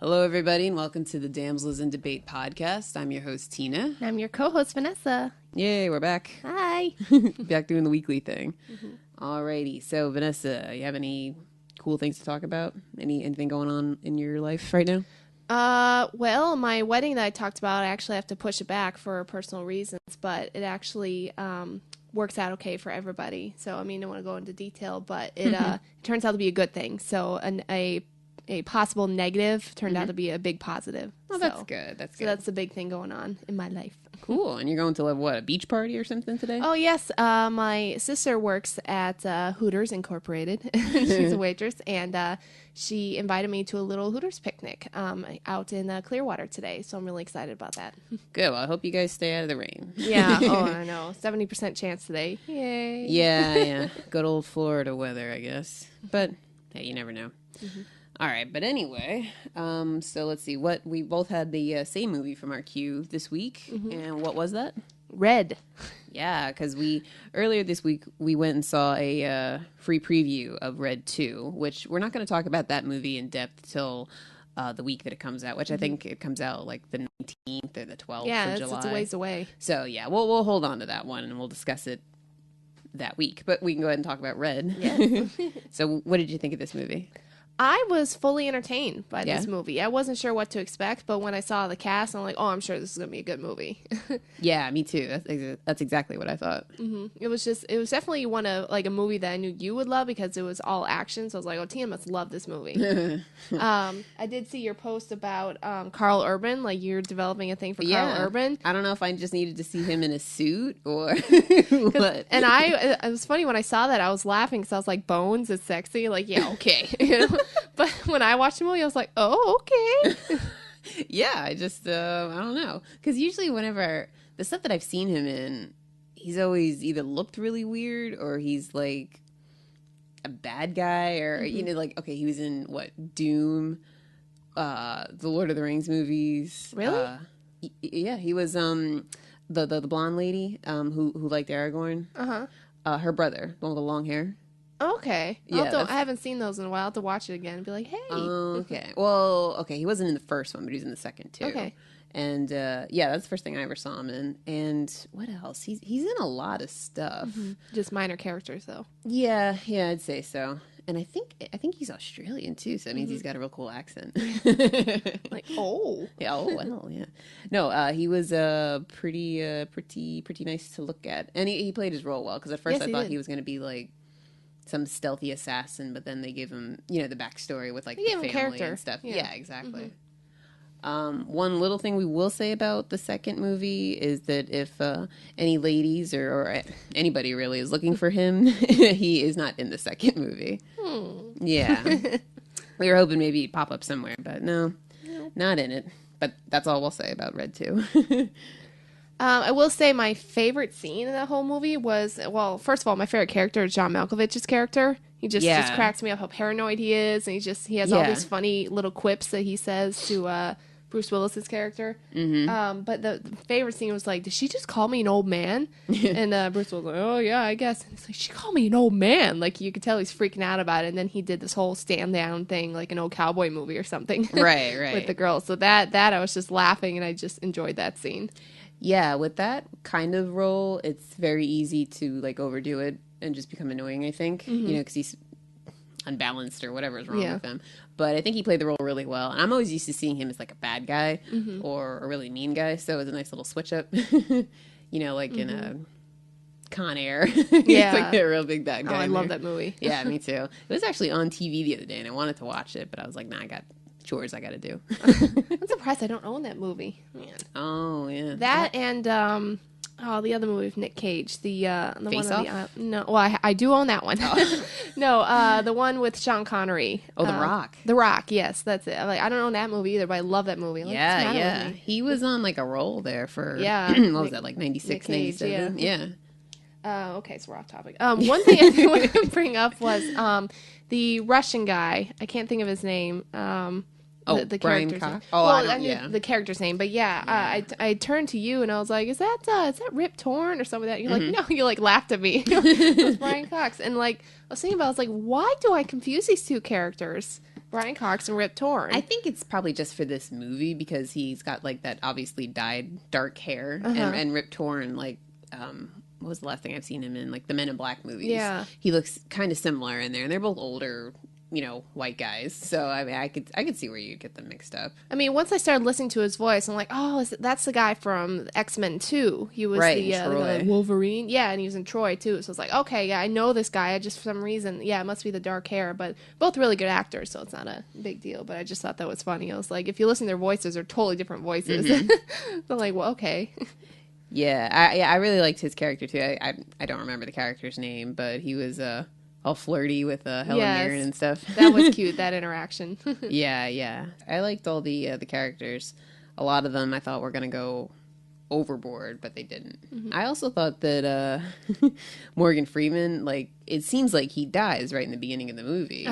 Hello, everybody, and welcome to the Damsels in Debate podcast. I'm your host, Tina. I'm your co-host, Vanessa. Yay, we're back. Hi. Back doing the weekly thing. Alrighty, so Vanessa, you have any cool things to talk about? Anything going on in your life right now? Well, my wedding that I talked about, I actually have to push it back for personal reasons, but it actually works out okay for everybody. So, I mean, I don't want to go into detail, but it turns out to be a good thing. So, a possible negative turned out to be a big positive. Oh, that's good. That's good. So that's the big thing going on in my life. Cool. And you're going to a beach party or something today? Oh, yes. My sister works at Hooters Incorporated. She's a waitress, and she invited me to a little Hooters picnic out in Clearwater today, so I'm really excited about that. Good. Well, I hope you guys stay out of the rain. Yeah. Oh, I know. 70% chance today. Yay. Yeah. Good old Florida weather, I guess. But, hey, you never know. All right, but anyway, so let's see. We both had the same movie from our queue this week, and what was that? Red. Yeah, because earlier this week we went and saw a free preview of Red 2, which we're not going to talk about that movie in depth till the week that it comes out, which I think it comes out like the 19th or the 12th of July. It's a ways away. So yeah, we'll hold on to that one and we'll discuss it that week. But we can go ahead and talk about Red. Yes. So what did you think of this movie? I was fully entertained by this movie. I wasn't sure what to expect, but when I saw the cast, I'm like, oh, I'm sure this is going to be a good movie. Yeah, me too. That's exactly what I thought. It was definitely one of like a movie that I knew you would love because it was all action. So I was like, oh, Tina must love this movie. I did see your post about Carl Urban, like you're developing a thing for Carl Urban. I don't know if I just needed to see him in a suit or what. And it was funny when I saw that, I was laughing because I was like, Bones is sexy. Like, yeah, okay. But when I watched the movie, I was like, oh, okay. Yeah, I just, I don't know. Because usually whenever, the stuff that I've seen him in, he's always either looked really weird or he's like a bad guy or, like, okay, he was in, what, Doom, the Lord of the Rings movies. Really? Yeah, he was the blonde lady who liked Aragorn. Uh-huh. Her brother, the one with the long hair. Okay. Yeah, I haven't seen those in a while. I'll have to watch it again and be like, hey. Okay. Well, okay, he wasn't in the first one, but he was in the second too. Okay. And yeah, that's the first thing I ever saw him in. And what else? He's in a lot of stuff. Just minor characters, though. Yeah, I'd say so. And I think he's Australian too, so that means he's got a real cool accent. Like, oh. Yeah, oh well, yeah. No, he was pretty nice to look at, and he played his role well. Because at first I thought he was going to be like some stealthy assassin, but then they give him, the backstory with like the family and stuff. Yeah, exactly. One little thing we will say about the second movie is that if any ladies or anybody really is looking for him, he is not in the second movie. Yeah. We were hoping maybe he'd pop up somewhere, but no, not in it. But that's all we'll say about Red 2. I will say my favorite scene in that whole movie was, well, first of all, my favorite character is John Malkovich's character. He just cracks me up how paranoid he is, and he has all these funny little quips that he says to Bruce Willis's character. But the favorite scene was like, did she just call me an old man? And Bruce was like, oh yeah, I guess. And it's like, she called me an old man. Like you could tell he's freaking out about it. And then he did this whole stand down thing, like an old cowboy movie or something. Right. With the girl. So that I was just laughing, and I just enjoyed that scene. Yeah, with that kind of role, it's very easy to like overdo it and just become annoying, I think. Because he's unbalanced or whatever is wrong with him. But I think he played the role really well. And I'm always used to seeing him as like a bad guy or a really mean guy. So it was a nice little switch up, like in a Con Air. Yeah. He's like a real big bad guy. Oh, I love that movie. Yeah, me too. It was actually on TV the other day and I wanted to watch it, but I was like, nah, I got chores I got to do. I'm surprised I don't own that movie. Man. Oh, yeah. That and the other movie with Nick Cage, the Face one Off? no, well, I do own that one. Oh. No, the one with Sean Connery. Oh, The Rock. The Rock, yes, that's it. Like, I don't own that movie either, but I love that movie. Like, yeah. He was on like a roll there for what was that, like 96, Cage, 97? Yeah. Okay, so we're off topic. One thing I want to bring up was the Russian guy. I can't think of his name. The Brian character's Cox? name. Oh, well, I knew the character's name, but I turned to you and I was like, is that Rip Torn or something like that? You're like, no, you like laughed at me. It was Brian Cox. And like, I was thinking about, I was like, why do I confuse these two characters? Brian Cox and Rip Torn. I think it's probably just for this movie because he's got like that obviously dyed dark hair, and Rip Torn, like, what was the last thing I've seen him in? Like the Men in Black movies. Yeah, he looks kind of similar in there, and they're both older, white guys. So I mean, I could see where you get them mixed up. I mean, once I started listening to his voice, I'm like, oh, that's the guy from X-Men 2. He was the Wolverine. Yeah, and he was in Troy too. So it's like, okay, yeah, I know this guy. I just, for some reason, it must be the dark hair. But both really good actors, so it's not a big deal. But I just thought that was funny. I was like, if you listen to their voices, they're totally different voices. I'm like, well, okay. Yeah, I really liked his character too. I don't remember the character's name, but he was all flirty with Helen Mirren and stuff. That was cute, that interaction. Yeah. I liked all the characters. A lot of them I thought were going to go overboard, but they didn't. I also thought that Morgan Freeman, like, it seems like he dies right in the beginning of the movie.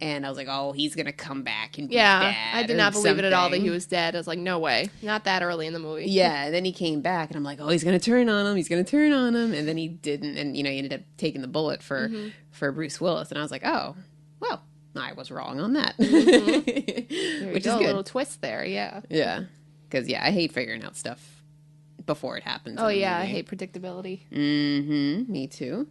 And I was like, oh, he's going to come back and be bad. I did not believe it at all that he was dead. I was like, no way. Not that early in the movie. Yeah, and then he came back, and I'm like, oh, he's going to turn on him. And then he didn't, and, he ended up taking the bullet for Bruce Willis. And I was like, oh, well, I was wrong on that. Which is good. A little twist there, yeah. Yeah, because, I hate figuring out stuff before it happens. Oh, yeah, I hate predictability. Me too.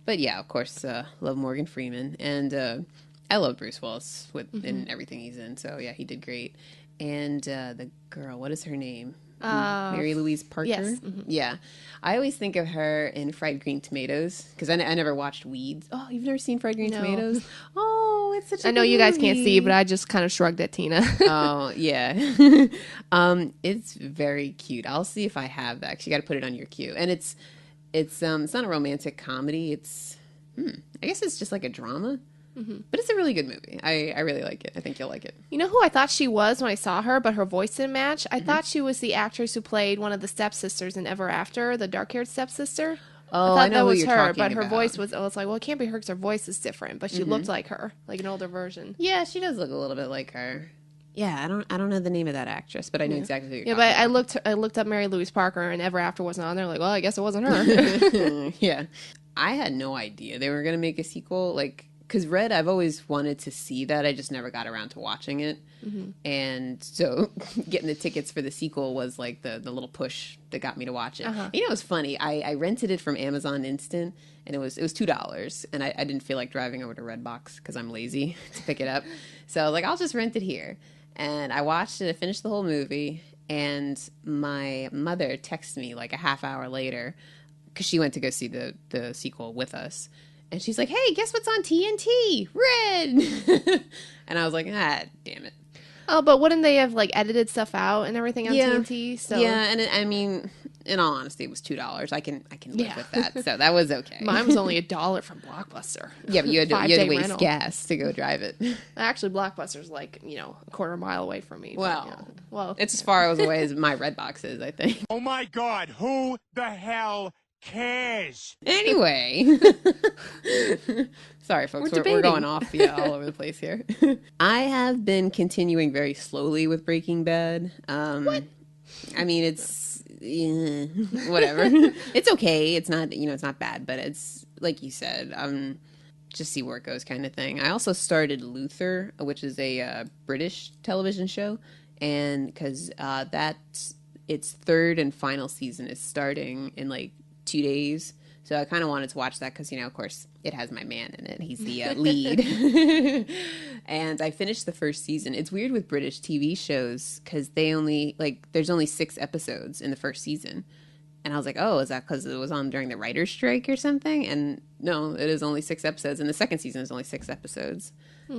But, yeah, of course, love Morgan Freeman. And, I love Bruce Willis in everything he's in, so yeah, he did great. And the girl, what is her name? Mary Louise Parker? Yes. Yeah. I always think of her in Fried Green Tomatoes, because I never watched Weeds. Oh, you've never seen Fried Green Tomatoes? Oh, it's such a I know you guys can't see, but I just kind of shrugged at Tina. Oh, yeah. It's very cute. I'll see if I have that, 'cause you got to put it on your queue. And it's not a romantic comedy. It's, I guess it's just like a drama. But it's a really good movie. I really like it. I think you'll like it. You know who I thought she was when I saw her, but her voice didn't match? I thought she was the actress who played one of the stepsisters in Ever After, the dark-haired stepsister. Oh, I know that was her, but her voice was. I was like, well, it can't be her because her voice is different. But she looked like her, like an older version. Yeah, she does look a little bit like her. Yeah, I don't know the name of that actress, but I know exactly who you're talking about. I looked up Mary Louise Parker, and Ever After wasn't on there. Like, well, I guess it wasn't her. Yeah, I had no idea they were gonna make a sequel. Like, because Red, I've always wanted to see that. I just never got around to watching it. And so getting the tickets for the sequel was like the little push that got me to watch it. It was funny. I rented it from Amazon Instant, and it was $2. And I didn't feel like driving over to Redbox because I'm lazy to pick it up. So I was like, I'll just rent it here. And I watched it. I finished the whole movie. And my mother texted me like a half hour later because she went to go see the sequel with us. And she's like, hey, guess what's on TNT? Red! And I was like, damn it. Oh, but wouldn't they have, like, edited stuff out and everything on TNT? So. Yeah, and I mean, in all honesty, it was $2. I can live with that. So that was okay. Mine was only $1 from Blockbuster. Yeah, but you had to waste gas to go drive it. Actually, Blockbuster's like, a quarter mile away from me. Well, it's as far away as my Redbox is, I think. Oh, my God. Who the hell cares? Anyway. Sorry, folks. We're going off all over the place here. I have been continuing very slowly with Breaking Bad. What? I mean, it's whatever. It's okay. It's not, it's not bad, but it's like you said, just see where it goes kind of thing. I also started Luther, which is a British television show, and because that's its third and final season is starting in like 2 days. So I kind of wanted to watch that because, of course, it has my man in it. He's the lead. And I finished the first season. It's weird with British TV shows because they only, there's only 6 episodes in the first season. And I was like, oh, is that because it was on during the writer's strike or something? And no, it is only 6 episodes. And the second season is only 6 episodes.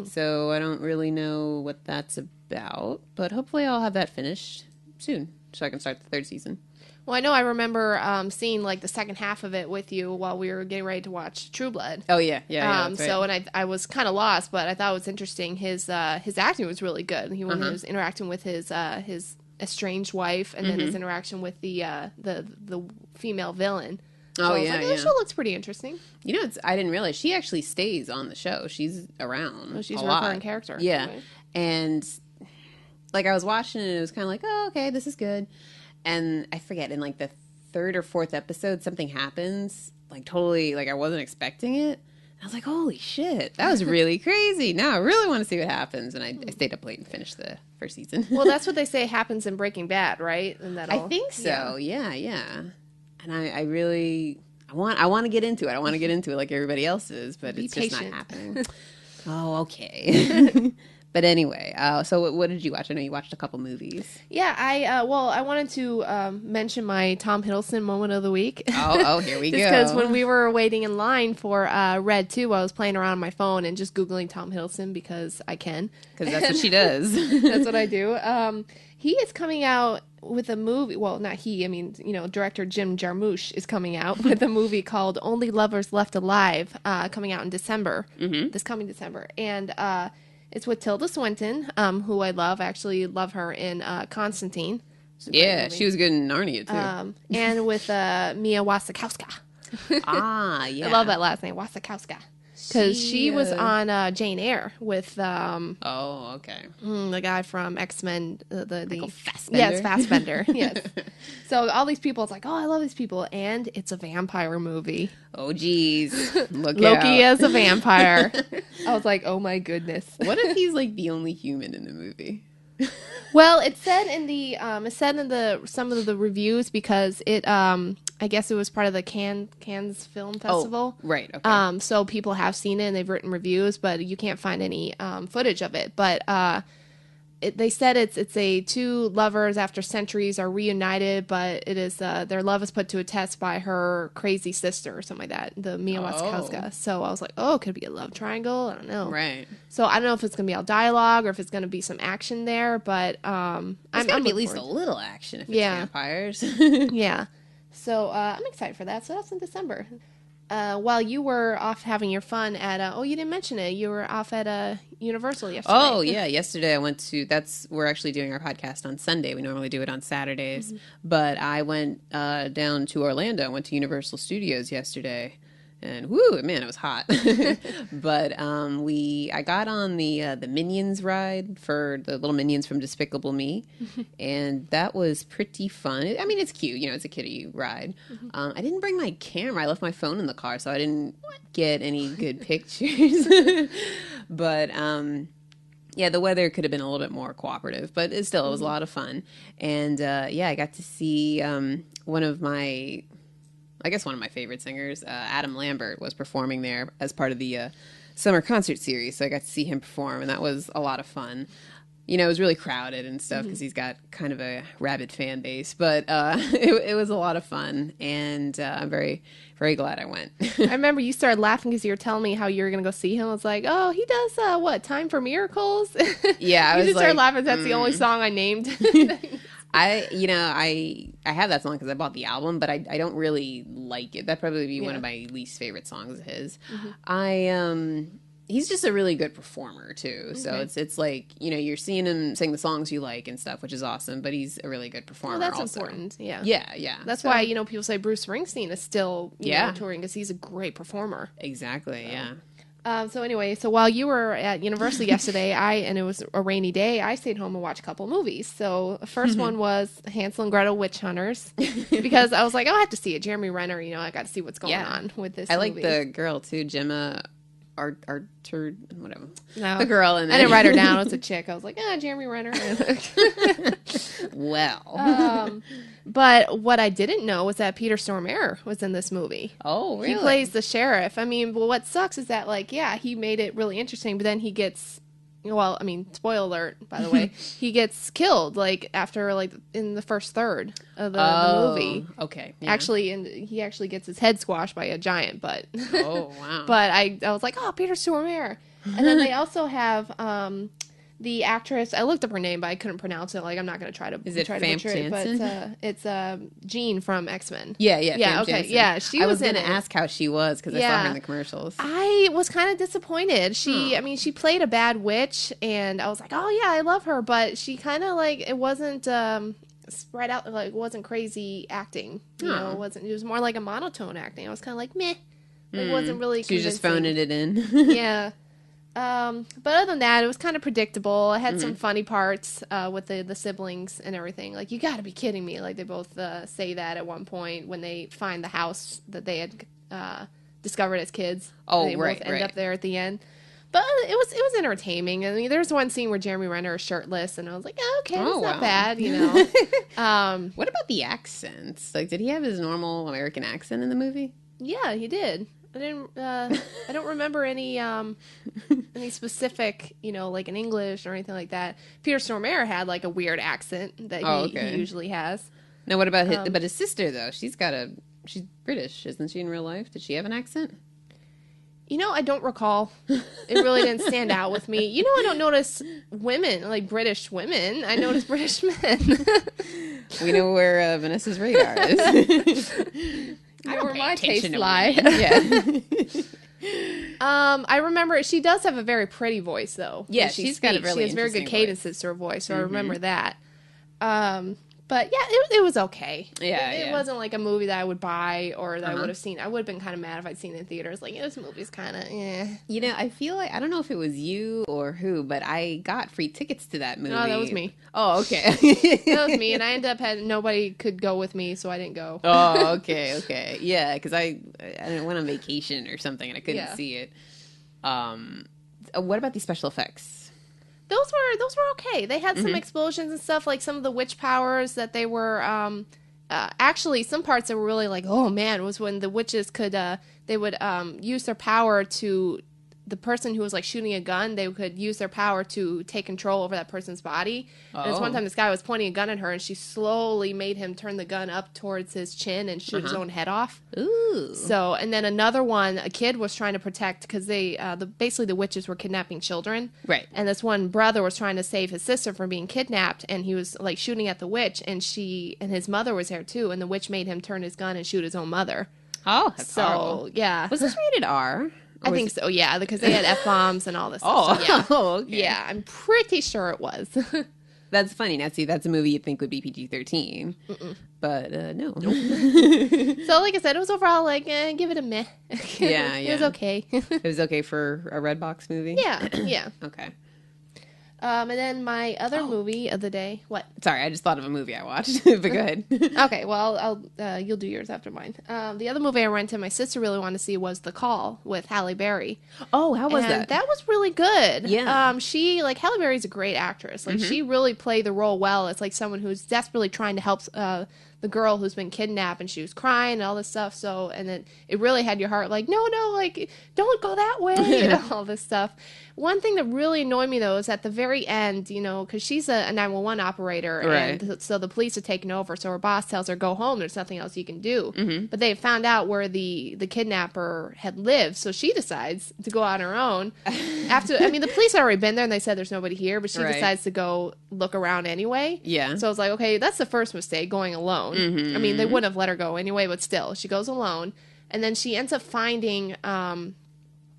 So I don't really know what that's about. But hopefully I'll have that finished soon so I can start the third season. Well, I know I remember seeing the second half of it with you while we were getting ready to watch True Blood. Oh yeah. That's right. So and I was kind of lost, but I thought it was interesting. His acting was really good. When he was interacting with his estranged wife, and then his interaction with the female villain. So that show looks pretty interesting. I didn't realize she actually stays on the show. She's around. Oh, she's a recurring character. Yeah, right? And I was watching it, and it was kind of like, oh, okay, this is good. And I forget, in the third or fourth episode, something happens, totally, I wasn't expecting it. I was like, holy shit, that was really crazy. Now I really want to see what happens. And I stayed up late and finished the first season. Well, that's what they say happens in Breaking Bad, right? And I think so. Yeah. And I really, I want to get into it. I want to get into it like everybody else is, but it's just not happening. Oh, okay. But anyway, so what did you watch? I know you watched a couple movies. Yeah, I wanted to mention my Tom Hiddleston moment of the week. Oh, here we go. Just because when we were waiting in line for Red 2, I was playing around on my phone and just Googling Tom Hiddleston because I can. Because that's what she does. That's what I do. He is coming out with a movie. Well, not he. I mean, director Jim Jarmusch is coming out with a movie called Only Lovers Left Alive, coming out in December, this coming December. And it's with Tilda Swinton, who I love. I actually love her in Constantine. Yeah, she was good in Narnia, too. And with Mia Wasikowska. Yeah. I love that last name, Wasikowska. Because she was on Jane Eyre with the guy from X-Men. Michael Fassbender. Yes, Fassbender. Yes. So all these people, it's like, oh, I love these people. And it's a vampire movie. Oh, geez. Loki as a vampire. I was like, oh, my goodness. What if he's like the only human in the movie? Well, it said in the some of the reviews because it I guess it was part of the Cannes Film Festival. Oh, right. Okay. So people have seen it and they've written reviews, but you can't find any footage of it. But they said it's a two lovers after centuries are reunited, but it is their love is put to a test by her crazy sister or something like that, the Mia Wasikowska. So I was like, oh, could it be a love triangle? I don't know. Right. So I don't know if it's gonna be all dialogue or if it's gonna be some action there, but I'm gonna be at least a little action if it's vampires. Yeah. So I'm excited for that. So that's in December. While you were off having your fun at, you didn't mention it. You were off at Universal yesterday. Oh, yeah. Yesterday I went to, we're actually doing our podcast on Sunday. We normally do it on Saturdays. But I went down to Orlando. I went to Universal Studios yesterday. And whoo, man, it was hot. But I got on the Minions ride for the little Minions from Despicable Me, and that was pretty fun. I mean, it's cute, it's a kiddie ride. I didn't bring my camera. I left my phone in the car, so I didn't get any good pictures. But yeah, the weather could have been a little bit more cooperative, but it was a lot of fun. And I got to see one of my favorite singers, Adam Lambert, was performing there as part of the summer concert series. So I got to see him perform, and that was a lot of fun. It was really crowded and stuff because he's got kind of a rabid fan base, but it was a lot of fun, and I'm very, very glad I went. I remember you started laughing because you were telling me how you were going to go see him. I was like, oh, he does, Time for Miracles? Yeah, I was just started laughing. That's the only song I named. I have that song because I bought the album, but I don't really like it. That'd probably be one of my least favorite songs of his. He's just a really good performer too. So it's like, you're seeing him sing the songs you like and stuff, which is awesome, but he's a really good performer. Well, that's also important. Yeah. Yeah. That's why, people say Bruce Springsteen is still touring because he's a great performer. Exactly. Yeah. So anyway, while you were at Universal yesterday, and it was a rainy day, I stayed home and watched a couple movies. So the first one was Hansel and Gretel Witch Hunters because I was like, I have to see it. Jeremy Renner, I got to see what's going on with this movie. I like the girl too, Gemma Archer, whatever. No, the girl in there. I didn't write her down. It was a chick. I was like, Jeremy Renner. Well. But what I didn't know was that Peter Stormare was in this movie. Oh, really? He plays the sheriff. I mean, what sucks is that, he made it really interesting, but then he gets, spoiler alert, by the way, he gets killed, after, in the first third of the movie. Okay. Yeah. Actually, and he actually gets his head squashed by a giant, but... Oh, wow. But I was like, Peter Stormare. And then they also have... the actress, I looked up her name, but I couldn't pronounce it. I'm not going to try to butcher it. But it's Jean from X-Men. Yeah. Okay. Jansen. Yeah, she was in it. I was going to ask how she was because I saw her in the commercials. I was kind of disappointed. She played a bad witch, and I was like, oh yeah, I love her. But she kind of it wasn't spread out. It wasn't crazy acting. It wasn't. It was more like a monotone acting. I was kind of like, meh. It wasn't really. She was just phoning it in. Yeah. But other than that, it was kind of predictable. It had some funny parts with the siblings and everything. You got to be kidding me. They both say that at one point when they find the house that they had discovered as kids. Oh, they both end up there at the end. But it was entertaining. I mean, there's one scene where Jeremy Renner is shirtless, and I was like, oh, okay, that's not bad, you know. What about the accents? Like, did he have his normal American accent in the movie? Yeah, he did. I don't remember any specific, you know, like in English or anything like that. Peter Stormare had like a weird accent that he usually has. Now, what about his sister though? She's British, isn't she in real life? Did she have an accent? You know, I don't recall. It really didn't stand out with me. You know, I don't notice women, like British women. I notice British men. We know where Vanessa's radar is. I don't where my tastes lie. Yeah. I remember she does have a very pretty voice, though. Yeah, she's got a really She has very good cadences to her voice, so I remember that. But yeah, it was okay. Yeah, it wasn't like a movie that I would buy or that I would have seen. I would have been kind of mad if I'd seen it in theaters. Like, this movie's kind of, You know, I feel like, I don't know if it was you or who, but I got free tickets to that movie. No, that was me. Oh, okay. That was me, and I ended up nobody could go with me, so I didn't go. Oh, okay. Yeah, because I went on vacation or something, and I couldn't see it. What about the special effects? Those were okay. They had some explosions and stuff, like some of the witch powers that they were actually some parts that were really like, oh man, was when the witches could they would use their power to the person who was like shooting a gun, they could use their power to take control over that person's body. And this one time this guy was pointing a gun at her and she slowly made him turn the gun up towards his chin and shoot his own head off. Ooh. So, and then another one, a kid was trying to protect, because they, basically the witches were kidnapping children. Right. And this one brother was trying to save his sister from being kidnapped, and he was like shooting at the witch, and his mother was there too, and the witch made him turn his gun and shoot his own mother. Oh, that's horrible. Yeah. Was this rated R? I think so, yeah, because they had F-bombs and all this stuff. So, yeah. Okay. Yeah, I'm pretty sure it was. That's funny. Now, see, that's a movie you'd think would be PG-13. But, no. So, like I said, it was overall like, give it a meh. Yeah. It was okay. It was okay for a Redbox movie? Yeah. Okay. And then my other movie of the day. What? Sorry, I just thought of a movie I watched. But go ahead. Okay, well, you'll do yours after mine. The other movie I rented, my sister really wanted to see, was The Call with Halle Berry. Oh, how was that? That was really good. Yeah. Halle Berry's a great actress. Like, she really played the role well. It's like someone who's desperately trying to help the girl who's been kidnapped, and she was crying and all this stuff. So, and then it really had your heart like, no, like, don't go that way, and all this stuff. One thing that really annoyed me, though, is at the very end, you know, because she's a 911 operator, right. And so the police are taking over, so her boss tells her, go home, there's nothing else you can do. But they found out where the kidnapper had lived, so she decides to go on her own. The police had already been there, and they said there's nobody here, but she decides to go look around anyway. Yeah. So I was like, okay, that's the first mistake, going alone. I mean, they wouldn't have let her go anyway, but still, she goes alone, and then she ends up finding...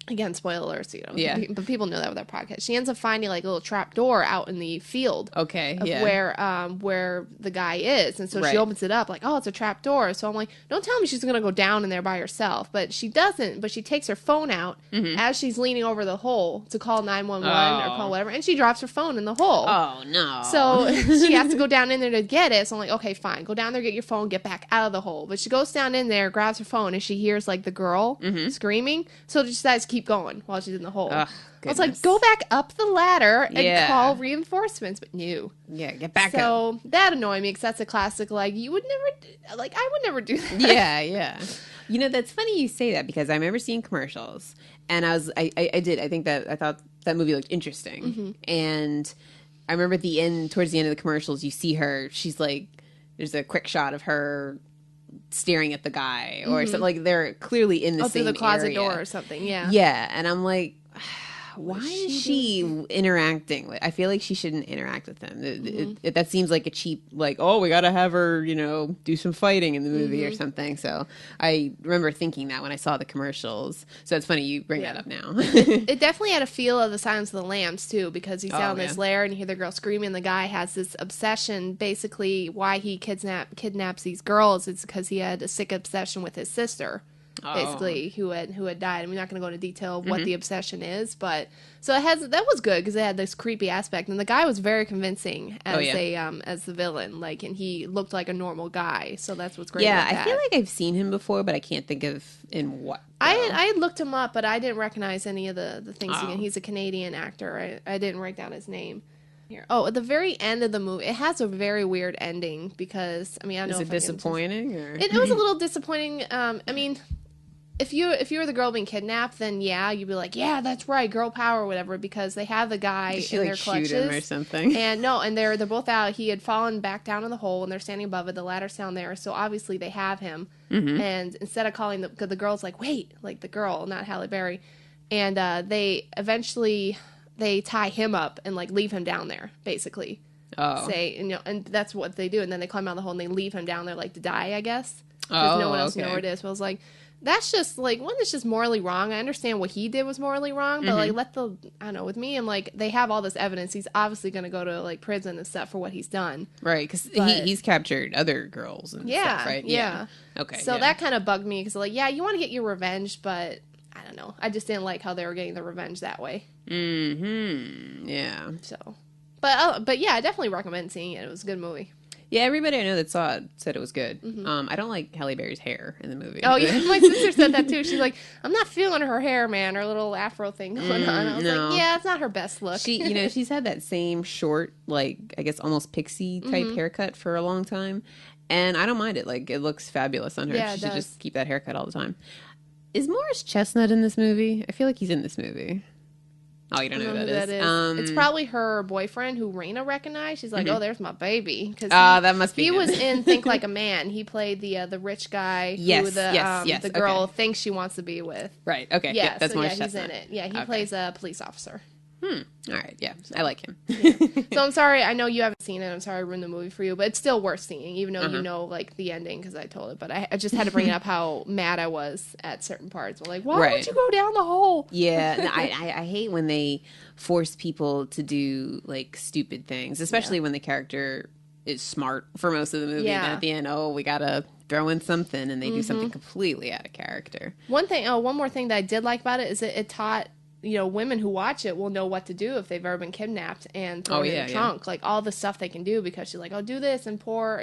Again, spoilers, you know. Yeah. But people know that with our podcast. She ends up finding like a little trap door out in the field. Okay. Of where the guy is, and so she opens it up like, oh, it's a trap door. So I'm like, don't tell me she's gonna go down in there by herself. But she doesn't. But she takes her phone out as she's leaning over the hole to call 911 or call whatever, and she drops her phone in the hole. Oh no! So she has to go down in there to get it. So I'm like, okay, fine, go down there, get your phone, get back out of the hole. But she goes down in there, grabs her phone, and she hears like the girl screaming. So she decides to keep going while she's in the hole. I was like, go back up the ladder and call reinforcements, but no. Yeah, get back up. So that annoyed me, because that's a classic, like, I would never do that. Yeah. You know, that's funny you say that, because I remember seeing commercials, and I thought that movie looked interesting. And I remember towards the end of the commercials, you see her, she's like, there's a quick shot of her staring at the guy or something, like they're clearly in the same through the closet area. door or something. Yeah. And I'm like, why is she interacting with? I feel like she shouldn't interact with him. That seems like a cheap, like, oh, we gotta have her, you know, do some fighting in the movie or something. So I remember thinking that when I saw the commercials. So it's funny you bring that up now. It definitely had a feel of the Silence of the Lambs too, because he's down in this lair and you hear the girl screaming. The guy has this obsession. Basically, why he kidnaps these girls is because he had a sick obsession with his sister. basically, who had died. And we're not going to go into detail of what the obsession is, but so that was good because it had this creepy aspect, and the guy was very convincing as as the villain, like, and he looked like a normal guy. So that's what's great. Yeah, I feel like I've seen him before, but I can't think of in what. I had looked him up, but I didn't recognize any of the things. He's a Canadian actor. I didn't write down his name. Here. Oh, at the very end of the movie, it has a very weird ending because I don't know. Is it disappointing? It was a little disappointing. If you were the girl being kidnapped, then you'd be like, yeah, that's right, girl power or whatever, because they have the guy in their clutches. Shoot him or something? And they're both out. He had fallen back down in the hole, and they're standing above it. The ladder's down there, so obviously they have him. Mm-hmm. And instead of calling the girl's like, wait, like the girl, not Halle Berry, and they eventually tie him up and like leave him down there, basically. Oh, and that's what they do, and then they climb out of the hole and they leave him down there like to die, I guess, because no one else knows where it is. So I was like, that's just like that's just morally wrong. I understand what he did was morally wrong, but like I don't know, with me, I'm like, they have all this evidence. He's obviously going to go to like prison and stuff for what he's done, right? Because he's captured other girls and stuff, right? Yeah. Okay. So that kind of bugged me because like, you want to get your revenge, but I don't know. I just didn't like how they were getting the revenge that way. Mm-hmm. Yeah. So, but yeah, I definitely recommend seeing it. It was a good movie. Yeah, everybody I know that saw it said it was good. Mm-hmm. I don't like Halle Berry's hair in the movie. Oh, yeah, my sister said that too. She's like, I'm not feeling her hair, man, her little afro thing going on. I was like, yeah, it's not her best look. She's had that same short, like, I guess almost pixie type haircut for a long time. And I don't mind it. Like, it looks fabulous on her. Yeah, she should just keep that haircut all the time. Is Morris Chestnut in this movie? I feel like he's in this movie. Oh, you don't know who that is? It's probably her boyfriend who Raina recognized. She's like, oh, there's my baby. That must be He him. was in Think Like a Man. He played the rich guy who the girl thinks she wants to be with. Right, okay. Yeah, that's Morris Chestnut. He's in it. Yeah, he plays a police officer. All right, yeah. I like him. So I'm sorry, I know you haven't seen it. I'm sorry I ruined the movie for you, but it's still worth seeing, even though you know, like, the ending, because I told it. But I just had to bring up how mad I was at certain parts. I'm like, why would you go down the hole? Yeah, I hate when they force people to do, like, stupid things, especially when the character is smart for most of the movie. And at the end, we gotta throw in something, and they do something completely out of character. One more thing that I did like about it is it taught, women who watch it will know what to do if they've ever been kidnapped and thrown in the trunk. Like, all the stuff they can do, because she's like, do this and pour,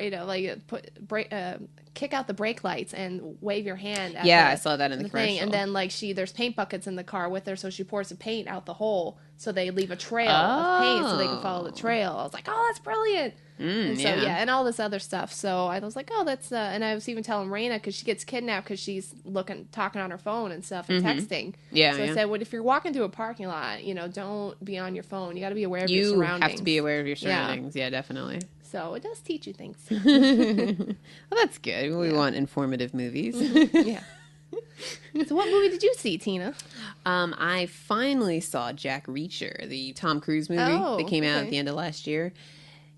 kick out the brake lights and wave your hand at I saw that in the commercial. Thing. And then, like, there's paint buckets in the car with her, so she pours the paint out the hole so they leave a trail of paint so they can follow the trail. I was like, that's brilliant. And so, and all this other stuff. So I was like, that's, and I was even telling Raina, because she gets kidnapped because she's talking on her phone and stuff and texting. Yeah. So I said, if you're walking through a parking lot, don't be on your phone. You got to be aware of your surroundings. You have to be aware of your surroundings. Yeah, definitely. So it does teach you things. Well, that's good. We want informative movies. Yeah. So what movie did you see, Tina? I finally saw Jack Reacher, the Tom Cruise movie that came out at the end of last year.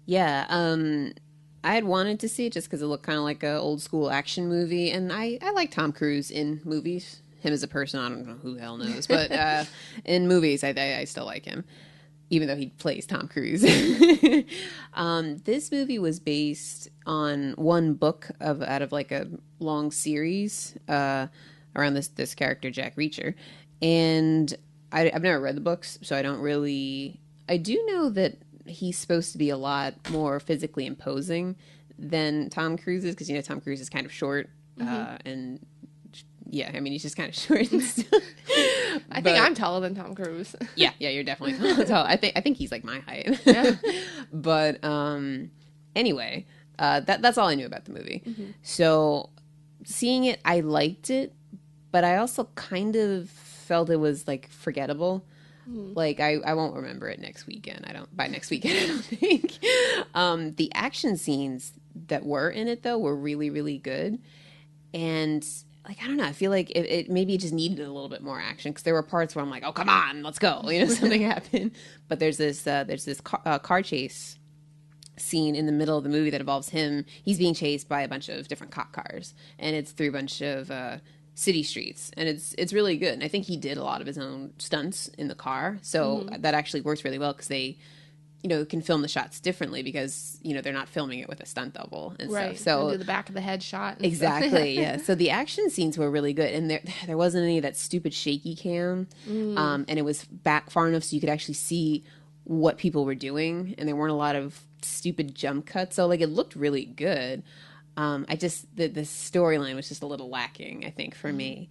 Yeah, I had wanted to see it just because it looked kind of like an old school action movie, and I like Tom Cruise in movies. Him as a person, I don't know who the hell knows, but in movies, I still like him, even though he plays Tom Cruise. This movie was based on one book out of like a long series around this character, Jack Reacher, and I've never read the books, so I don't really. I do know that he's supposed to be a lot more physically imposing than Tom Cruise is, because Tom Cruise is kind of short, and he's just kind of short and stuff. I think I'm taller than Tom Cruise. yeah, you're definitely tall. I think he's like my height. Yeah. But anyway, that's all I knew about the movie. So seeing it, I liked it, but I also kind of felt it was like forgettable. Like, I won't remember it next weekend. By next weekend, I don't think. The action scenes that were in it, though, were really, really good. And, like, I don't know. I feel like maybe it just needed a little bit more action, because there were parts where I'm like, oh, come on, let's go. Something happened. But there's this car chase scene in the middle of the movie that involves him. He's being chased by a bunch of different cop cars, and it's through a bunch of city streets, and it's really good. And I think he did a lot of his own stunts in the car, so that actually works really well, because they can film the shots differently because, they're not filming it with a stunt double and right. stuff. So do the back of the head shot. And exactly. Yeah. So the action scenes were really good. And there wasn't any of that stupid shaky cam. And it was back far enough so you could actually see what people were doing. And there weren't a lot of stupid jump cuts. So it looked really good. The storyline was just a little lacking, I think, for me.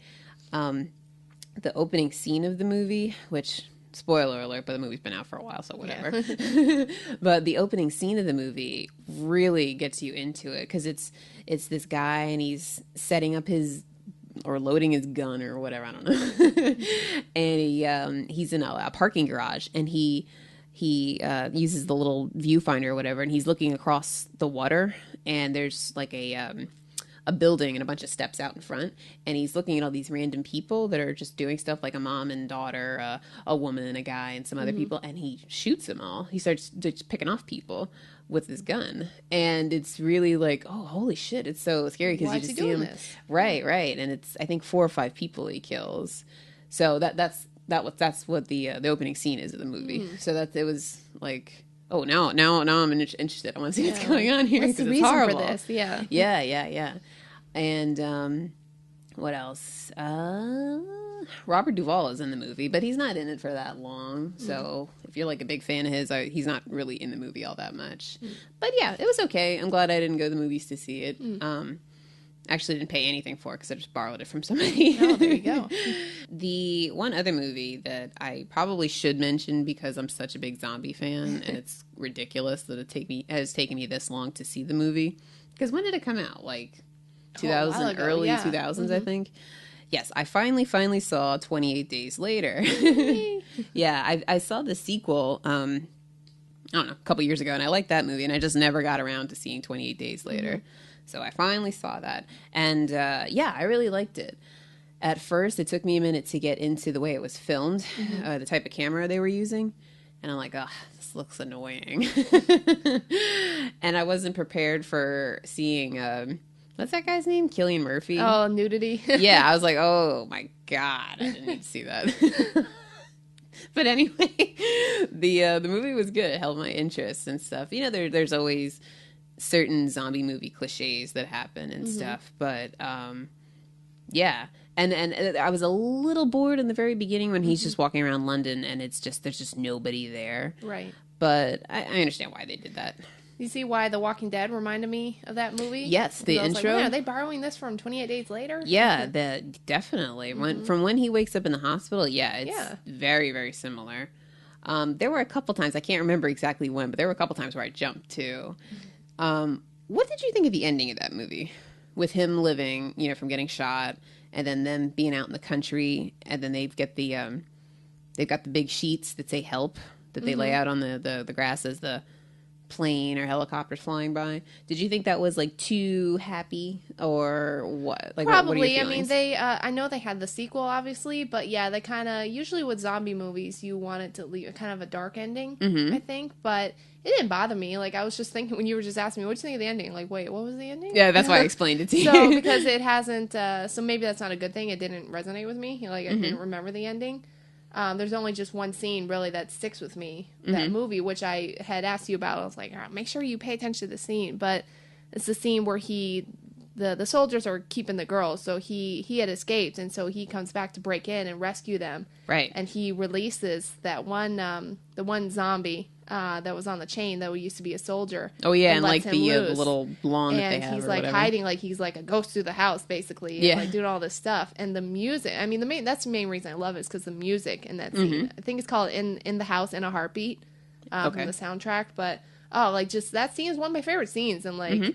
The opening scene of the movie, which, spoiler alert, but the movie's been out for a while, so whatever. Yeah. But the opening scene of the movie really gets you into it because it's this guy and he's setting up or loading his gun or whatever, I don't know. And he's in a parking garage and he uses the little viewfinder or whatever, and he's looking across the water, and there's like a building and a bunch of steps out in front, and he's looking at all these random people that are just doing stuff, like a mom and daughter, a woman and a guy and some other people, and he shoots them all. He starts just picking off people with his gun, and it's really like, oh, holy shit, it's so scary because you just see him this? right, and it's, I think, 4 or 5 people he kills. So that's what the opening scene is of the movie. So it was like, oh, now I'm interested. I want to see what's going on here. What's the reason for this? Yeah. Yeah. And what else? Robert Duvall is in the movie, but he's not in it for that long. So if you're like a big fan of his, he's not really in the movie all that much. But yeah, it was okay. I'm glad I didn't go to the movies to see it. Actually didn't pay anything for it because I just borrowed it from somebody. Oh, there you go. The one other movie that I probably should mention because I'm such a big zombie fan, and it's ridiculous that it has taken me this long to see the movie. Because when did it come out? Like 2000, early 2000s, I think. Yes, I finally saw 28 Days Later. Yeah, I saw the sequel, I don't know, a couple years ago, and I liked that movie, and I just never got around to seeing 28 Days Later. So I finally saw that. And I really liked it. At first, it took me a minute to get into the way it was filmed, the type of camera they were using. And I'm like, oh, this looks annoying. And I wasn't prepared for seeing, what's that guy's name? Cillian Murphy. Oh, nudity. Yeah, I was like, oh my God, I didn't need to see that. But anyway, the movie was good. It held my interest and stuff. There's always certain zombie movie cliches that happen and stuff, but yeah, and I was a little bored in the very beginning when he's just walking around London and there's just nobody there, right? But I understand why they did that. You see why The Walking Dead reminded me of that movie? Yes, the intro. Like, are they borrowing this from 28 Days Later? Yeah, definitely. From when he wakes up in the hospital, it's very, very similar. There were a couple times, I can't remember exactly when, but there were a couple times where I jumped too. What did you think of the ending of that movie? With him living, from getting shot, and then them being out in the country, and then they've got the big sheets that say help that they lay out on the grass as the plane or helicopters flying by. Did you think that was like too happy or what? Like, probably. What are your I mean, they I know they had the sequel obviously, but yeah, they kind of usually with zombie movies you want it to leave kind of a dark ending, I think, but it didn't bother me. Like, I was just thinking when you were just asking me, what do you think of the ending? Like, wait, what was the ending? Yeah, that's why I explained it to you. So, because it hasn't, so maybe that's not a good thing. It didn't resonate with me. Like, I didn't remember the ending. There's only just one scene, really, that sticks with me, that movie, which I had asked you about. I was like, all right, make sure you pay attention to the scene. But it's the scene where the soldiers are keeping the girls, so he had escaped, and so he comes back to break in and rescue them. Right. And he releases that one, the one zombie that was on the chain that used to be a soldier. Oh yeah, and like the little blonde that they have, and he's or like whatever. hiding, like he's like a ghost through the house, basically. And, like doing all this stuff, and the music. I mean, that's the main reason I love it is because the music in that scene. I think it's called "In the House in a Heartbeat" from the soundtrack. But like just that scene is one of my favorite scenes, and like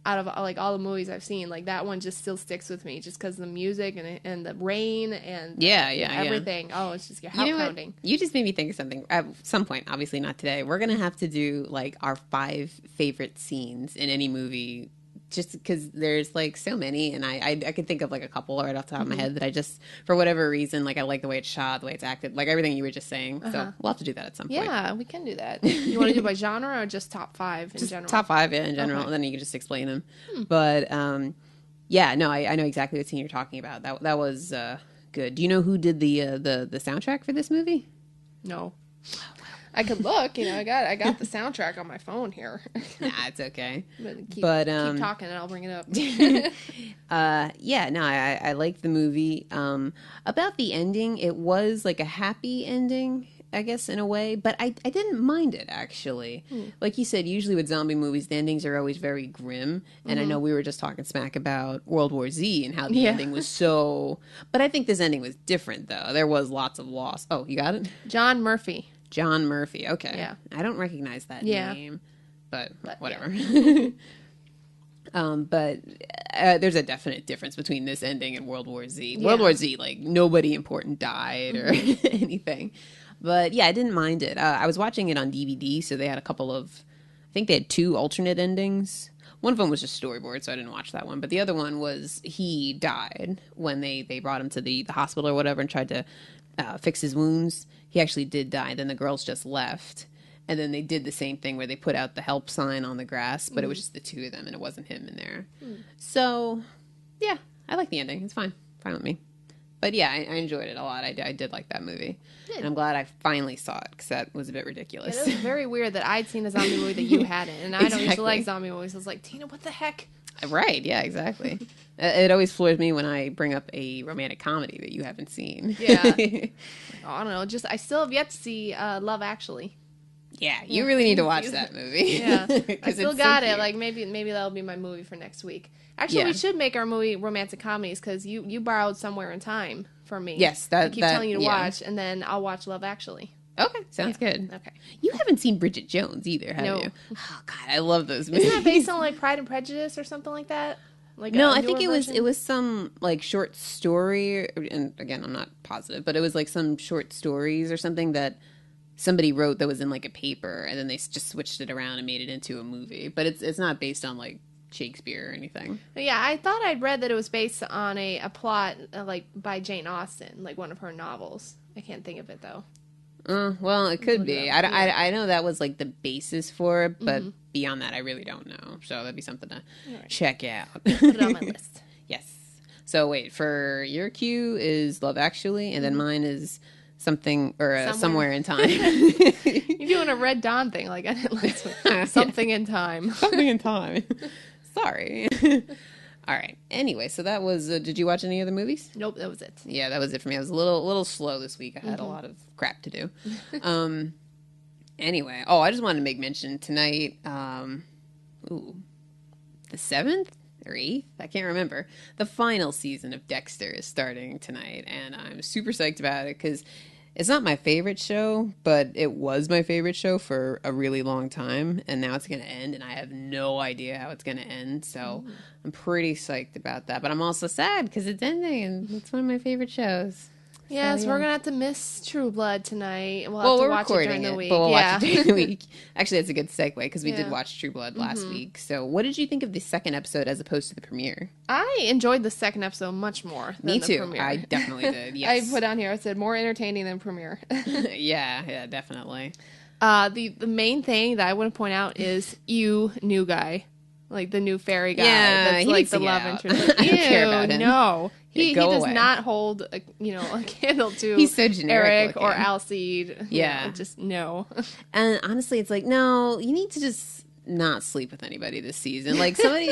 out of like all the movies I've seen, like that one just still sticks with me just because the music and the rain and everything. Yeah. Oh, it's just your heart pounding. You just made me think of something. At some point, obviously not today, we're gonna have to do like our 5 favorite scenes in any movie. Just because there's like so many, and I could think of like a couple right off the top of my head that I just, for whatever reason, like I like the way it's shot, the way it's acted, like everything you were just saying. So we'll have to do that at some point. Yeah, we can do that. You want to do by genre or just top 5 in general? Top 5 in general, and then you can just explain them. But I know exactly what scene you're talking about. That was good. Do you know who did the soundtrack for this movie? No. I could look. I got the soundtrack on my phone here. Nah, it's okay. Keep talking and I'll bring it up. I liked the movie. About the ending, it was like a happy ending, I guess, in a way, but I didn't mind it, actually. Like you said, usually with zombie movies, the endings are always very grim, and I know we were just talking smack about World War Z and how the ending was so... But I think this ending was different, though. There was lots of loss. Oh, you got it? John Murphy, okay. Yeah. I don't recognize that name, but whatever. Yeah. But there's a definite difference between this ending and World War Z. World War Z, like, nobody important died or anything. But yeah, I didn't mind it. I was watching it on DVD, so they had I think they had 2 alternate endings. One of them was just storyboard, so I didn't watch that one. But the other one was he died when they brought him to the hospital or whatever and tried to fix his wounds. He actually did die. Then the girls just left. And then they did the same thing where they put out the help sign on the grass, but it was just the 2 of them, and it wasn't him in there. So, yeah, I like the ending. It's fine. Fine with me. But yeah, I enjoyed it a lot. I did like that movie. Good. And I'm glad I finally saw it, because that was a bit ridiculous. It was very weird that I'd seen a zombie movie that you hadn't. And I don't usually like zombie movies. I was like, Tina, what the heck? Right, yeah, exactly. It always floors me when I bring up a romantic comedy that you haven't seen. Yeah. I don't know. I still have yet to see Love Actually. Yeah, you really need to watch that movie. Yeah, I still got it. Like maybe that'll be my movie for next week. Actually, we should make our movie romantic comedies because you borrowed Somewhere in Time from me. Yes, I keep telling you to watch, and then I'll watch Love Actually. Okay, sounds good. Okay, you haven't seen Bridget Jones either, have you? Oh God, I love those movies. Isn't that based on like Pride and Prejudice or something like that? Like no, I think it was some like short story, and again, I'm not positive, but it was like some short stories or something that somebody wrote that was in like a paper, and then they just switched it around and made it into a movie. But it's not based on like Shakespeare or anything. Yeah, I thought I'd read that it was based on a plot like by Jane Austen, like one of her novels. I can't think of it though. Well, it could be. I know that was like the basis for it, but beyond that, I really don't know. So that'd be something to check out. Put it on my list. Yes. So wait, for your cue is Love Actually, and then mine is something or Somewhere in Time. You're doing a Red Dawn thing, like I didn't like something in time. Something in time. Sorry. All right. Anyway, so that was. Did you watch any other movies? Nope, that was it. Yeah, that was it for me. I was a little slow this week. I had a lot of crap to do. Anyway, I just wanted to make mention tonight. The 7th or 8th, I can't remember. The final season of Dexter is starting tonight, and I'm super psyched about it because it's not my favorite show, but it was my favorite show for a really long time, and now it's going to end, and I have no idea how it's going to end, so I'm pretty psyched about that. But I'm also sad because it's ending, and it's one of my favorite shows. Yes, so, we're gonna have to miss True Blood tonight. We'll have to watch it during the week. But we'll watch it during the week. Actually, that's a good segue because we did watch True Blood last week. So, what did you think of the second episode as opposed to the premiere? I enjoyed the second episode much more than the premiere. Me too. I definitely did. Yes. I put on here. I said more entertaining than premiere. yeah, definitely. The main thing that I want to point out is new guy. Like the new fairy guy. Yeah, that's he like the love interest. Like, I don't care about him. No. He does away. not hold a candle to He's so generic Eric looking. or Alcide. Yeah. Just no. And honestly, it's like, no, you need to just not sleep with anybody this season. Like somebody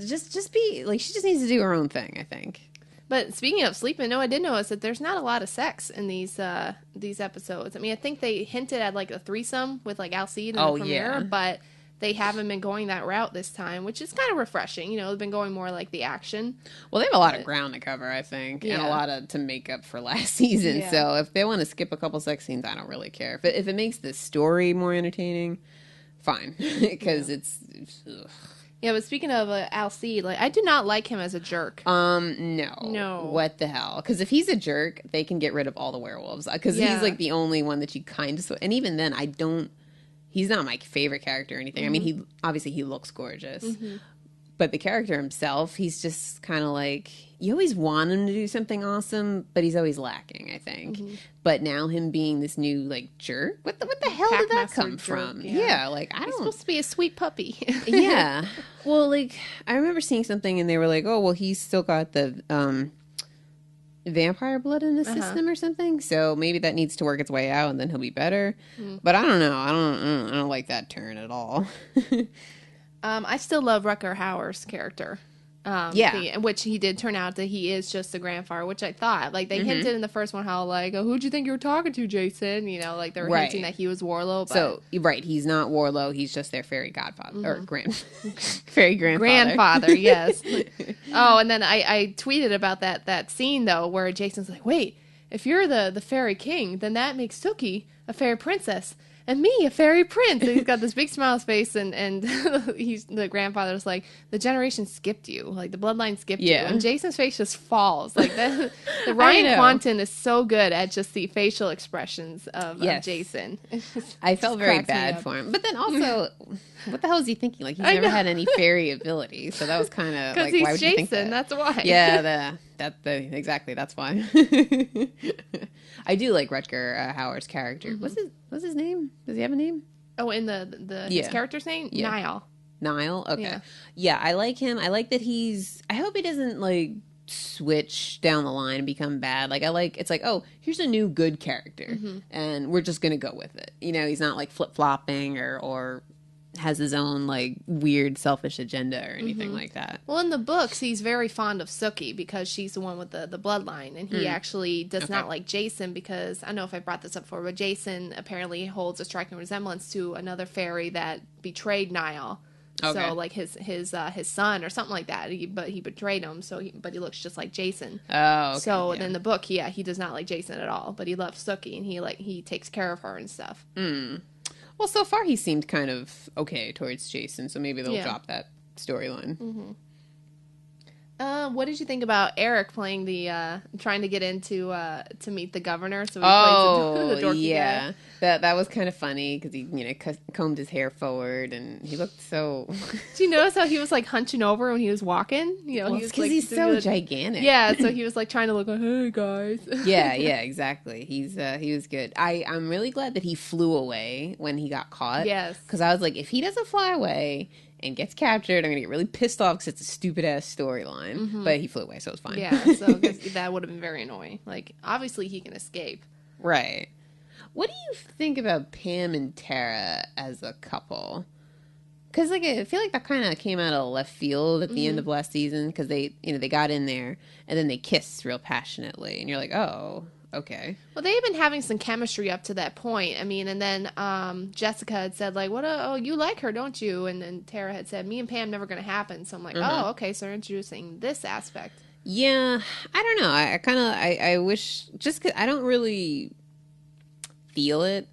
just be like, she just needs to do her own thing, I think. But speaking of sleeping, I did notice that there's not a lot of sex in these episodes. I mean, I think they hinted at like a threesome with like Alcide in the premiere, but they haven't been going that route this time, which is kind of refreshing. They've been going more like the action. Well, they have a lot of ground to cover, I think, and a lot to make up for last season. Yeah. So if they want to skip a couple sex scenes, I don't really care. If it makes the story more entertaining, fine, because it's. Ugh. Yeah, but speaking of Alcide, I do not like him as a jerk. No. What the hell? Because if he's a jerk, they can get rid of all the werewolves. Because he's like the only one that you kind of. And even then, I don't. He's not my favorite character or anything. I mean, he looks gorgeous. But the character himself, he's just kind of like, you always want him to do something awesome, but he's always lacking, I think. But now him being this new, jerk, what the hell did that come from? Yeah, I don't... He's supposed to be a sweet puppy. Yeah. Well, I remember seeing something and they were like, oh, well, he's still got the vampire blood in his system or something. So maybe that needs to work its way out, and then he'll be better. But I don't know. I don't like that turn at all. I still love Rutger Hauer's character. Which he did turn out that he is just the grandfather, which I thought. Like, they hinted in the first one how, like, oh, who'd you think you were talking to, Jason? You know, like, they were hinting that he was Warlow. But... So, he's not Warlow. He's just their fairy godfather. Or fairy grandfather. Grandfather, yes. Oh, and then I tweeted about that scene, though, where Jason's like, wait, if you're the fairy king, then that makes Sookie a fairy princess. And me, a fairy prince. And he's got this big smile on his face, and he's the grandfather's like, the generation skipped you, like the bloodline skipped you, and Jason's face just falls. Like the Ryan Quanten is so good at just the facial expressions of Jason. I felt very bad for him, but then also, what the hell is he thinking? Like, he's never had any fairy ability, so that was kind of like, why would Jason, you think that? That's why. Yeah, exactly. That's why. I do like Rutger Hauer's character. What's his name? Does he have a name? Oh, in his character's name? Yeah. Niall? Okay. Yeah, I like him. I like that I hope he doesn't, like, switch down the line and become bad. Like, it's like, oh, here's a new good character, and we're just gonna go with it. You know, he's not, like, flip-flopping or has his own, like, weird selfish agenda or anything like that. Well, in the books, he's very fond of Sookie because she's the one with the bloodline, and he actually does not like Jason because, I don't know if I brought this up before, but Jason apparently holds a striking resemblance to another fairy that betrayed Niall. Okay. So, like, his son or something like that, but he betrayed him, but he looks just like Jason. Oh, okay. So, in the book, he does not like Jason at all, but he loves Sookie, and he takes care of her and stuff. Well, so far he seemed kind of okay towards Jason, so maybe they'll drop that storyline. What did you think about Eric playing trying to get into to meet the governor? So he plays the dorky guy. That was kind of funny because he combed his hair forward and he looked so. Did you notice how he was like hunching over when he was walking? You know, because he's so gigantic. Yeah, so he was like trying to look like, hey guys. yeah, exactly. He was good. I'm really glad that he flew away when he got caught. Yes, because I was like, if he doesn't fly away and gets captured, I'm gonna get really pissed off because it's a stupid ass storyline. But he flew away, so it's fine. Yeah, so that would have been very annoying. Like, obviously he can escape. Right. What do you think about Pam and Tara as a couple? Because like I feel like that kind of came out of left field at the end of last season because they got in there and then they kissed real passionately and you're like, oh, okay. Well, they've been having some chemistry up to that point. I mean, and then Jessica had said like, you like her, don't you? And then Tara had said, me and Pam never going to happen. So I'm like, oh, okay, so they're introducing this aspect. Yeah, I don't know. I wish just cause I don't really feel it.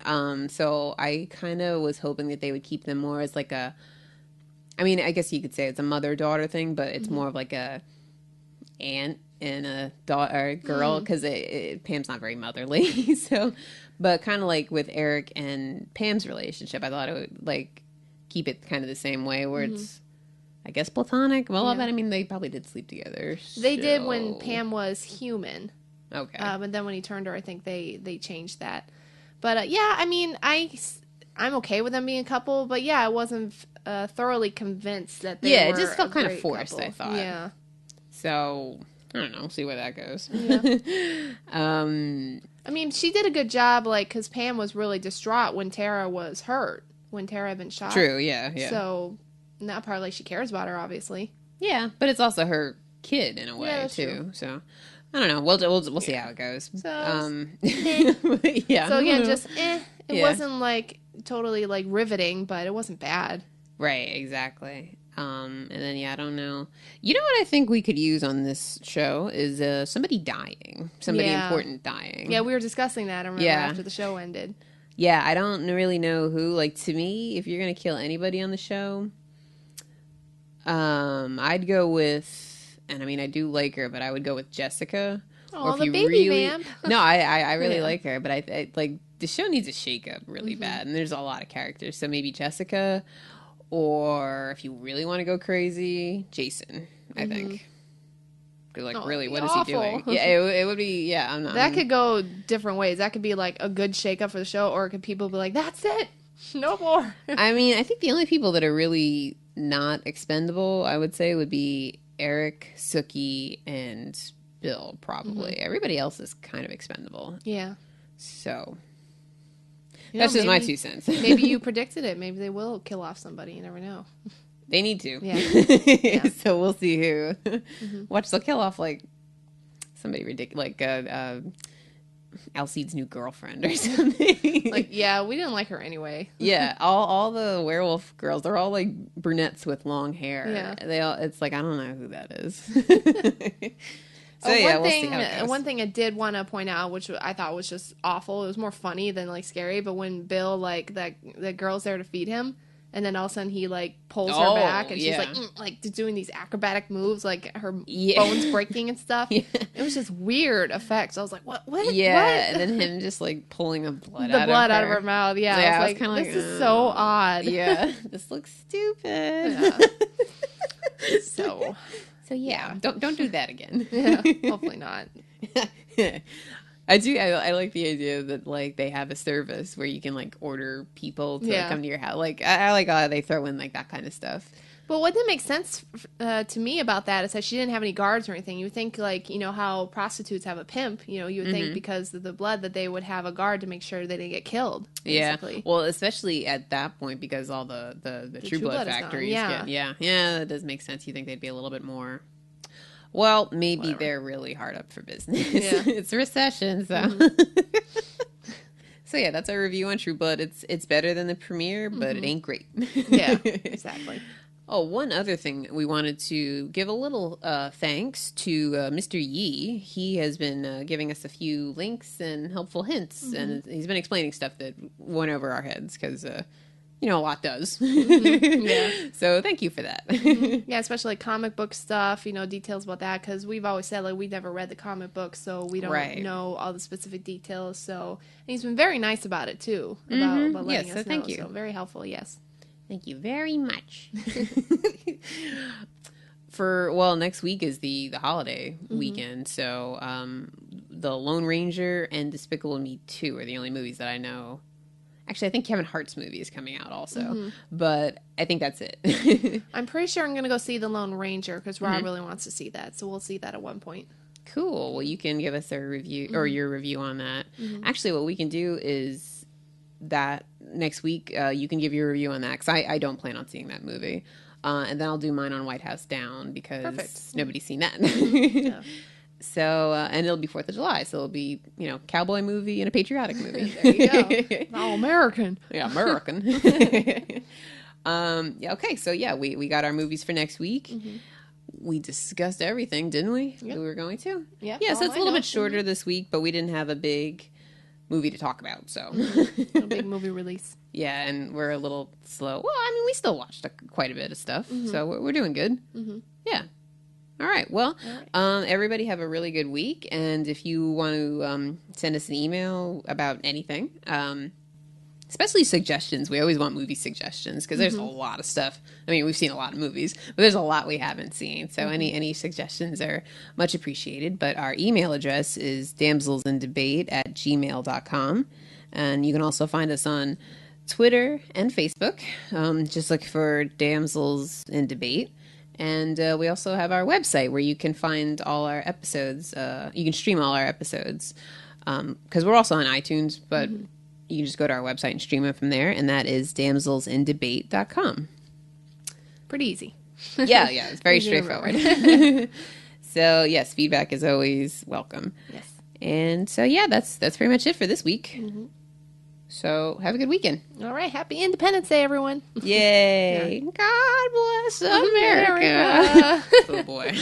So I kind of was hoping that they would keep them more as like I mean, I guess you could say it's a mother-daughter thing, but it's more of like a aunt and a daughter girl because Pam's not very motherly. So, but kind of like with Eric and Pam's relationship, I thought it would like keep it kind of the same way where it's, I guess, platonic. Well, but I mean, they probably did sleep together. They did when Pam was human. Okay. But then when he turned her, I think they changed that. But yeah, I mean, I'm okay with them being a couple, but yeah, I wasn't thoroughly convinced that they were it just felt kind of forced, couple. I thought. Yeah. So, I don't know. We'll see where that goes. Yeah. I mean, she did a good job, like, because Pam was really distraught when Tara was hurt, when Tara had been shot. True, yeah. So, now probably she cares about her, obviously. Yeah, but it's also her kid in a way, too. True. So, I don't know. We'll see how it goes. So, yeah. So again, just It wasn't like totally like riveting, but it wasn't bad. Right, exactly. And then I don't know. You know what I think we could use on this show is somebody dying, somebody important dying. Yeah, we were discussing that. I remember after the show ended. Yeah, I don't really know who. Like, to me, if you're gonna kill anybody on the show, I'd go with. And I mean, I do like her, but I would go with Jessica. Oh, the baby vamp. No, I really like her, but I like the show needs a shakeup really bad, and there's a lot of characters. So maybe Jessica, or if you really want to go crazy, Jason. I think. Because really, what is he doing? Yeah, it would be. Yeah, I'm not. That could go different ways. That could be like a good shakeup for the show, or could people be like, "That's it, no more." I mean, I think the only people that are really not expendable, I would say, would be Eric, Sookie, and Bill, probably. Everybody else is kind of expendable. Yeah. So, that's just my 2 cents. Maybe you predicted it. Maybe they will kill off somebody. You never know. They need to. Yeah. So we'll see who. Watch, they'll kill off, like, somebody ridiculous, like, Alcide's new girlfriend or something. Like, yeah, we didn't like her anyway. Yeah, all the werewolf girls, they're all like brunettes with long hair. Yeah. It's like, I don't know who that is. So we'll see how it goes. One thing I did want to point out, which I thought was just awful, it was more funny than like scary, but when Bill, like, the girl's there to feed him, and then all of a sudden he like pulls her back, and she's like doing these acrobatic moves, like her bones breaking and stuff. It was just weird effects. I was like, what? Yeah, what? And then him just like pulling the blood out of her mouth. Yeah, I was like, this is so odd. Yeah, this looks stupid. Yeah. So yeah, don't do that again. Yeah, hopefully not. I like the idea that like they have a service where you can like order people to come to your house. Like I like how they throw in like that kind of stuff. But what didn't make sense to me about that is that she didn't have any guards or anything. You would think, like, you know how prostitutes have a pimp. You know, you would think because of the blood that they would have a guard to make sure they didn't get killed. Basically. Yeah. Well, especially at that point because all the True Blood factories. Yeah, that does make sense. You think they'd be a little bit more. Well, maybe they're really hard up for business. Yeah. It's a recession, so. So yeah, that's our review on True Blood. It's better than the premiere, but it ain't great. Yeah, exactly. Oh, one other thing we wanted to give a little thanks to Mr. Yee. He has been giving us a few links and helpful hints, and he's been explaining stuff that went over our heads because, a lot does. Yeah. So thank you for that. Yeah, especially like comic book stuff, details about that, because we've always said like we never read the comic book, so we don't know all the specific details. So and he's been very nice about it too, about letting us know. Thank you. So very helpful. Yes. Thank you very much. Next week is the holiday weekend, so The Lone Ranger and Despicable Me 2 are the only movies that I know. Actually, I think Kevin Hart's movie is coming out also, but I think that's it. I'm pretty sure I'm going to go see The Lone Ranger because Rob really wants to see that, so we'll see that at one point. Cool. Well, you can give us a review or your review on that. Actually, what we can do is that next week you can give your review on that because I don't plan on seeing that movie, and then I'll do mine on White House Down because nobody's seen that. Yeah. So and it'll be 4th of July, so it'll be cowboy movie and a patriotic movie. There you go. All American. Yeah, American. Okay, so yeah, we got our movies for next week. We discussed everything, didn't we? Yep. We were going to. Yeah. So it's a little bit shorter this week, but we didn't have a big movie to talk about, so a big movie release. Yeah, and we're a little slow. Well, I mean, we still watched quite a bit of stuff, so we're doing good. Yeah. All right. Well, everybody have a really good week, and if you want to send us an email about anything, especially suggestions, we always want movie suggestions because there's a lot of stuff. I mean, we've seen a lot of movies, but there's a lot we haven't seen. So any suggestions are much appreciated. But our email address is damselsindebate@gmail.com. And you can also find us on Twitter and Facebook. Just look for Damsels in Debate. And we also have our website where you can find all our episodes. You can stream all our episodes because we're also on iTunes, but you can just go to our website and stream it from there, and that is damselsindebate.com. Pretty easy. Yeah, it's very straightforward. So, yes, feedback is always welcome. Yes. And so, yeah, that's pretty much it for this week. So, have a good weekend. All right. Happy Independence Day, everyone. Yay. Yeah. God bless America. Oh, boy.